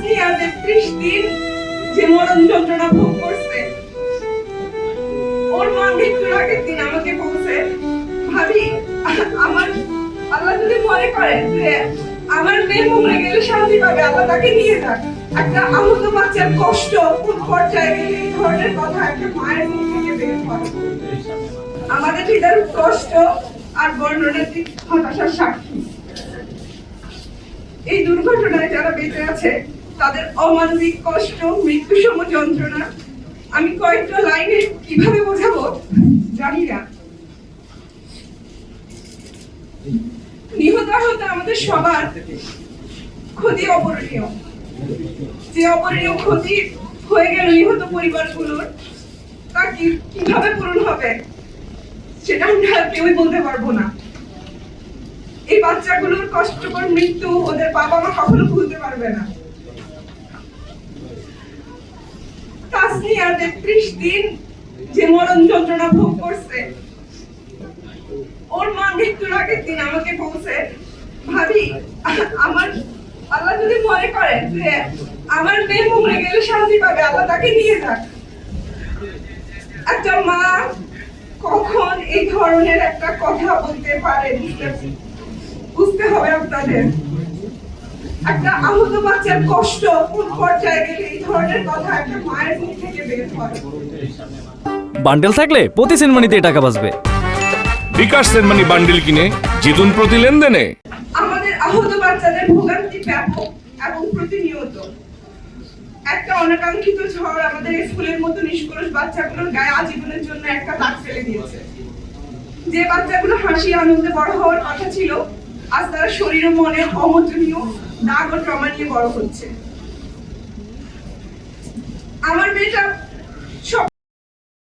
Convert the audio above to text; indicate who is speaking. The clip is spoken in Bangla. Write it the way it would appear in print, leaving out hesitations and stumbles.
Speaker 1: তাসনিয়া ৩৩ দিন যে মরণ যন্ত্রণা ভোগ করছে, ওর মা মৃত্যুর আগের দিন আমাকে বলছে, ভাবি আমার আল্লাহ যদি মনে করেন যে আমার মেয়ে মরে গেলে শান্তি পাবে, আল্লাহ তাকে নিয়ে যাক। একটা আহত বাচ্চার কষ্ট কোন পর্যায়ে গেলে এই ধরনের কথা একটা মায়ের মুখ থেকে বের হয়। আমাদের হৃদয়ের কষ্ট আর বর্ণনাতীত হতাশার সাক্ষী। এই দুর্ঘটনায় যারা বেঁচে আছে তাদের অমানবিক কষ্ট, মৃত্যু সম যন্ত্রণা আমি কয়েকটা লাইনে কিভাবে বোঝাবো জানি না। নিহত আহত আমাদের সবার ক্ষতি অপূরণীয়। যে অপূরণীয় ক্ষতি হয়ে গেল নিহত পরিবারগুলোর, তা কিভাবে পূরণ হবে সেটা আমরা কেউই বলতে পারবো না। এই বাচ্চাগুলোর কষ্টকর মৃত্যু ওদের বাবা মা কখনো ভুলতে পারবে না। তাসনিয়া ৩৩ দিন যে মরণ যন্ত্রণা ভোগ করছে, ওর মা মৃত্যুর আগের দিন আমাকে বলছে, ভাবি আমার আল্লাহ যদি মনে করেন যে আমার মেয়ে মরে গেলে শান্তি পাবে, আল্লাহ তাকে নিয়ে যাক। একটা মা কখন এই ধরনের একটা কথা বলতে পারে বুঝতে হবে আপনাদের। একটা আহত বাচ্চার কষ্ট কোন পর্যায়ে গেলে এই ধরনের কথা একটা মায়ের মুখ থেকে বের হয়।
Speaker 2: বান্ডেল থাকলে প্রতি সেনমানিতে টাকা বাঁচবে।
Speaker 3: বিকাশ সেনমানি বান্ডেল কিনে জিতুন প্রতি লেনদেনে।
Speaker 1: আমাদের আহত বাচ্চাদের ভোগান্তি ব্যাপক এবং প্রতিনিয়ত। একটা অনাকাঙ্ক্ষিত ঝড় আমাদের স্কুলের মতো নিষ্কলুষ বাচ্চাগুলোর গায়ে আজীবনের জন্য একটা দাগ ফেলে দিয়েছে। যে বাচ্চাগুলো হাসি আনন্দে বড় হওয়ার কথা ছিল, আজ তারা শরীর ও মনে অমোচনীয় দাগ ও ট্রমা নিয়ে বড় হচ্ছে। আমার মেয়েটা